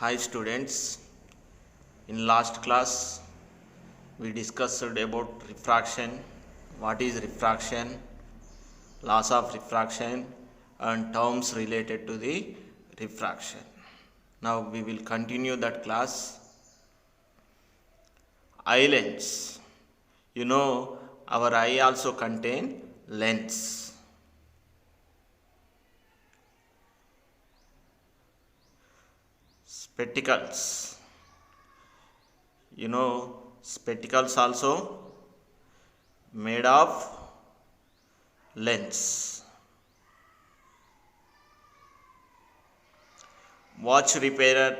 Hi students, in last class we discussed about refraction, what is refraction, laws of refraction and terms related to the refraction. Now we will continue that class. Eye lens. You know our eye also contain lens. Spectacles. You know spectacles also made of lens. Watch repairer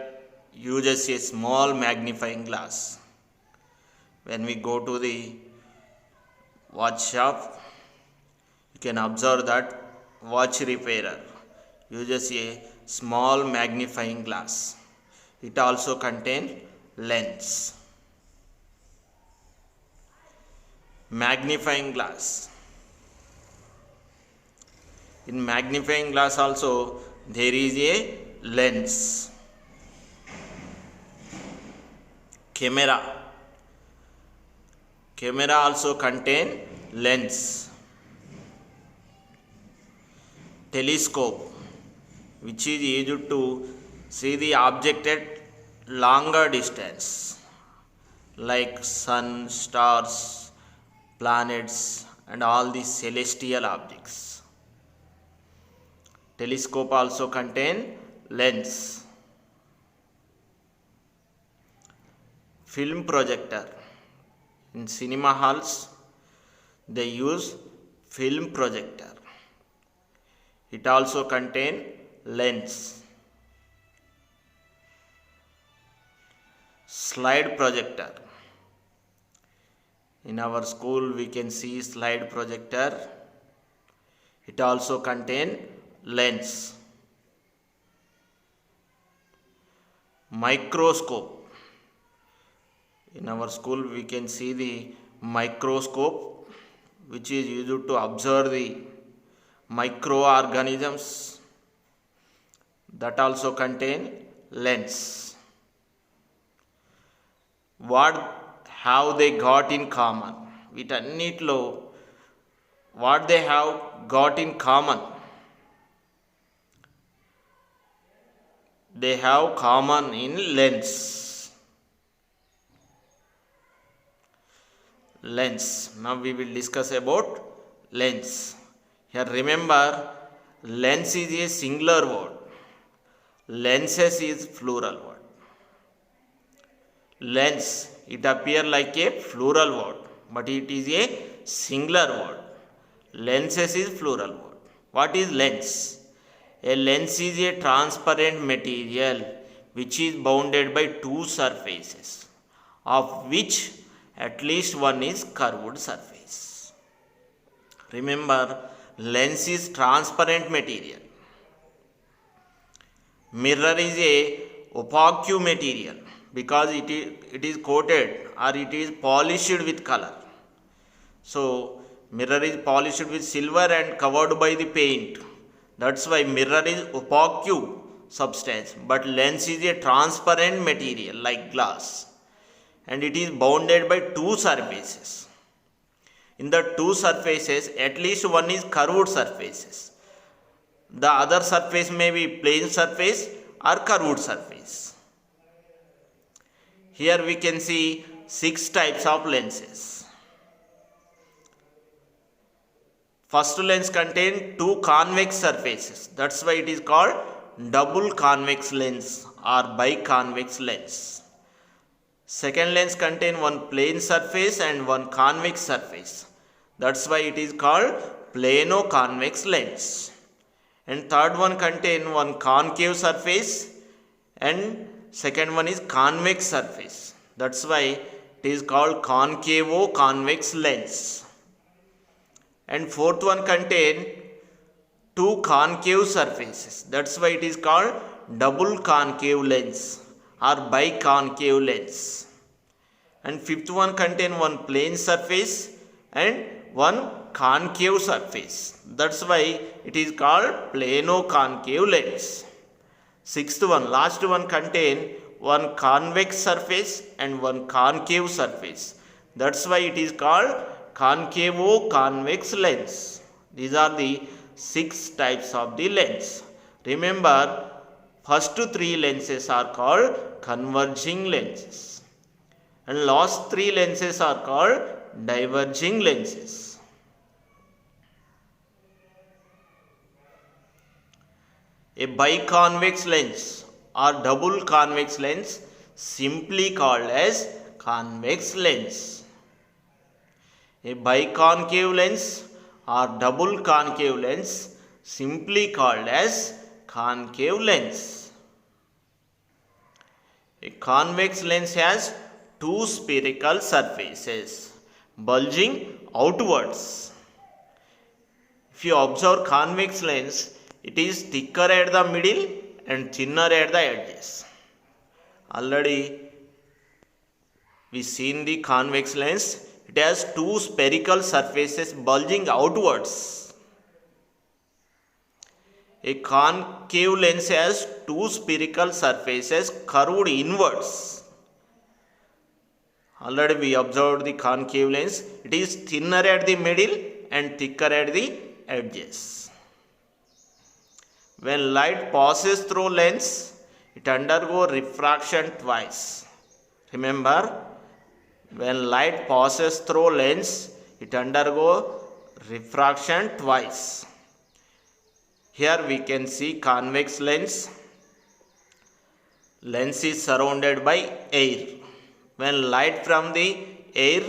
uses a small magnifying glass. When we go to the watch shop, you can observe that watch repairer uses a small magnifying glass. It also contains lens. Magnifying glass. In magnifying glass also there is a lens. Camera. Camera also contain lens. Telescope, which is used to see the object at longer distance, like sun, stars, planets and all the celestial objects. Telescope also contain lens. Film projector. In cinema halls they use film projector. It also contain lens. Slide projector. In our school we can see slide projector. It also contain lens. Microscope. In our school we can see the microscope, which is used to observe the microorganisms. That also contain lens. What have they got in common? వీటన్నిటిలో what they have got in common? They have common in lens. Lens. Now we will discuss about lens. Here remember, lens is a singular word. Lenses is plural word. Lens, it appears like a plural word, but it is a singular word. Lenses is plural word. What is lens? A lens is a transparent material which is bounded by two surfaces, of which at least one is curved surface. Remember, lens is transparent material. Mirror is a opaque material because it is coated or it is polished with color. So mirror is polished with silver and covered by the paint. That's why mirror is opaque substance, but lens is a transparent material like glass, and it is bounded by two surfaces. In the two surfaces, at least one is curved surfaces. The other surface may be plane surface or curved surface. Here we can see 6 types of lenses. First lens contains two convex surfaces. That's why it is called double convex lens or biconvex lens. Second lens contains one plane surface and one convex surface. That's why it is called plano-convex lens. And third one contains one concave surface and second one is convex surface. That's why it is called concavo-convex lens. And fourth one contains two concave surfaces. That's why it is called double concave lens or biconcave lens. And fifth one contains one plane surface and one concave surface. That's why it is called plano-concave lens. Sixth one, last one contain one convex surface and one concave surface. That's why it is called concavo-convex lens. These are the 6 types of the lens. Remember, first 3 lenses are called converging lenses and last 3 lenses are called diverging lenses. A biconvex lens or double convex lens simply called as convex lens. A biconcave lens or double concave lens simply called as concave lens. A convex lens has 2 spherical surfaces bulging outwards. If you observe convex lens, it is thicker at the middle and thinner at the edges. Already we seen the convex lens. It has 2 spherical surfaces bulging outwards. A concave lens has 2 spherical surfaces curved inwards. Already we observed the concave lens. It is thinner at the middle and thicker at the edges. When light passes through lens, it undergoes refraction twice. Remember, when light passes through lens, it undergoes refraction twice. Here we can see convex lens. Lens is surrounded by air. When light from the air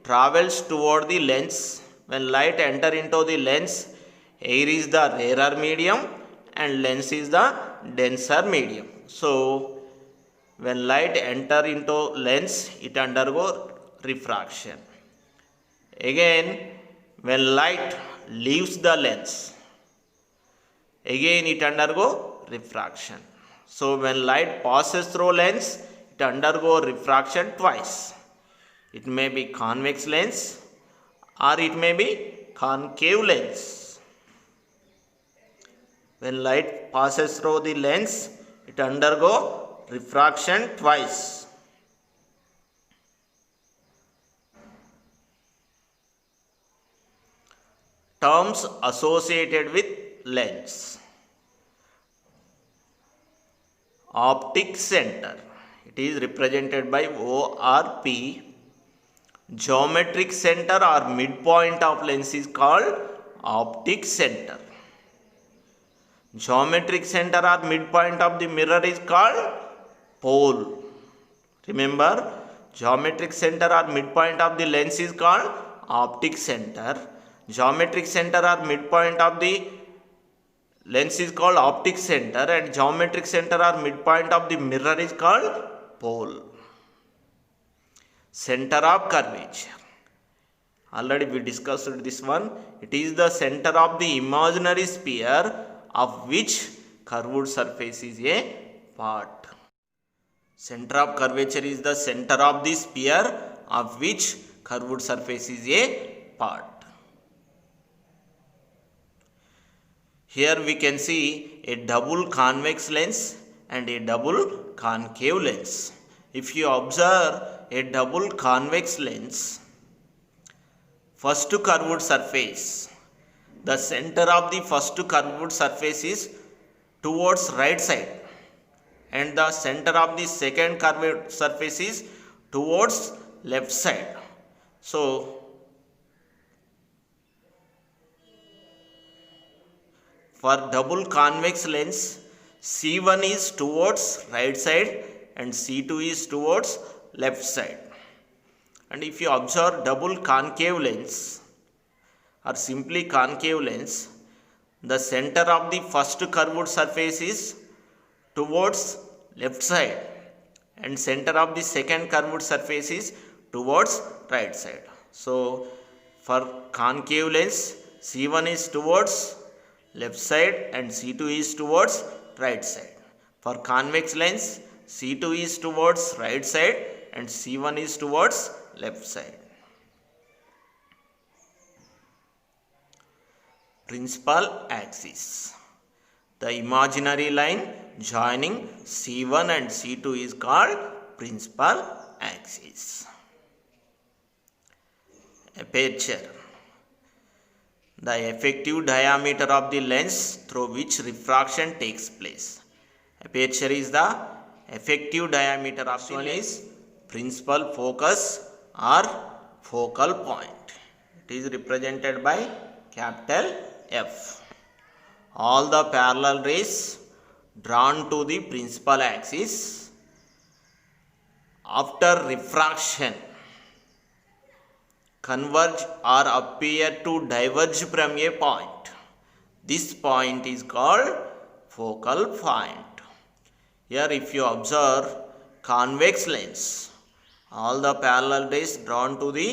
travels toward the lens, when light enters into the lens, air is the rarer medium and lens is the denser medium. So, when light enters into lens, it undergoes refraction. Again, when light leaves the lens, again it undergoes refraction. So, when light passes through lens, it undergoes refraction twice. It may be convex lens or it may be concave lens. When light passes through the lens, it undergoes refraction twice. Terms associated with lens. Optic center. It is represented by ORP. Geometric center or midpoint of lens is called optic center. Geometric center or midpoint of the mirror is called pole. Remember, geometric center or midpoint of the lens is called optic center. Geometric center or midpoint of the lens is called optic center and geometric center or midpoint of the mirror is called pole. Center of curvature. Already we discussed this one. It is the center of the imaginary sphere of which curved surface is a part. Center of curvature is the center of the sphere of which curved surface is a part. Here we can see a double convex lens and a double concave lens. If you observe a double convex lens, first curved surface, the center of the first curved surface is towards right side and the center of the second curved surface is towards left side. So, for double convex lens, C1 is towards right side and C2 is towards left side. And if you observe double concave lens or simply concave lens, the center of the first curved surface is towards left side and center of the second curved surface is towards right side. So, for concave lens, C1 is towards left side and C2 is towards right side. For convex lens, C2 is towards right side and C1 is towards left side. Principal axis. The imaginary line joining C1 and C2 is called principal axis. Aperture. The effective diameter of the lens through which refraction takes place. Aperture is the effective diameter of the lens. Principal focus or focal point. It is represented by capital F. All the parallel rays drawn to the principal axis after refraction converge or appear to diverge from a point. This point is called focal point. Here if you observe convex lens, all the parallel rays drawn to the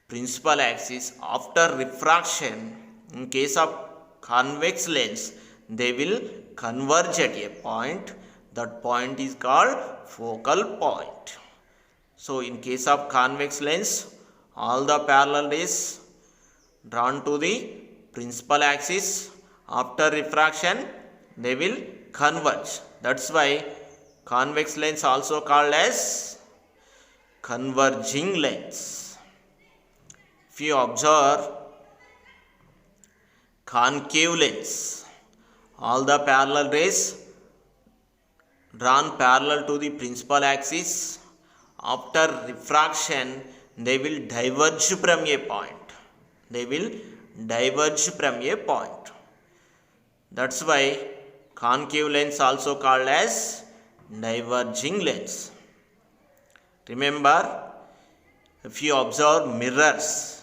principal axis after refraction, in case of convex lens, they will converge at a point. That point is called focal point. So in case of convex lens, all the parallel rays drawn to the principal axis after refraction, they will converge. That's why convex lens also called as converging lens. If you observe concave lens, all the parallel rays drawn parallel to the principal axis after refraction, they will diverge from a point. They will diverge from a point. That's why concave lens also called as diverging lens. Remember, if you observe mirrors,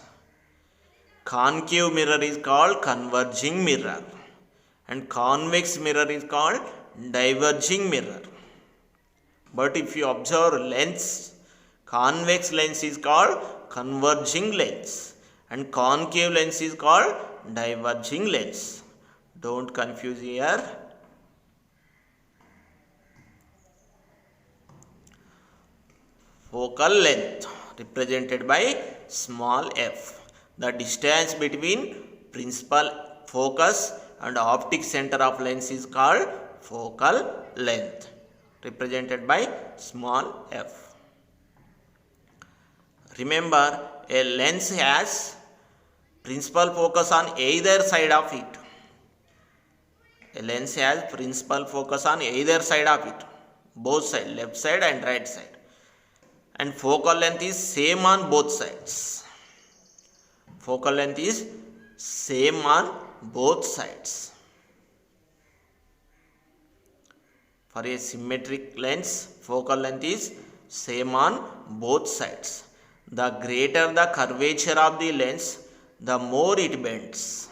concave mirror is called converging mirror and convex mirror is called diverging mirror. But if you observe lens, convex lens is called converging lens and concave lens is called diverging lens. Don't confuse here. Focal length represented by small f. The distance between principal focus and optic center of lens is called focal length, represented by small f. Remember, a lens has principal focus on either side of it. A lens has principal focus on either side of it, both sides, left side and right side. And focal length is same on both sides. Focal length is same on both sides. For a symmetric lens, focal length is same on both sides. The greater the curvature of the lens, the more it bends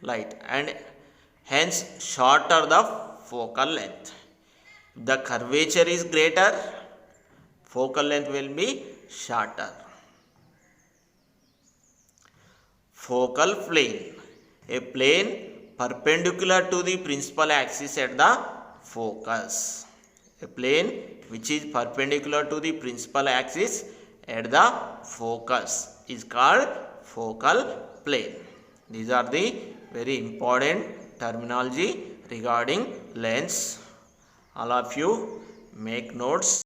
light and hence shorter the focal length. If the curvature is greater, focal length will be shorter. Focal plane, a plane perpendicular to the principal axis at the focus. A plane which is perpendicular to the principal axis at the focus is called focal plane. These are the very important terminology regarding lens. All of you make notes.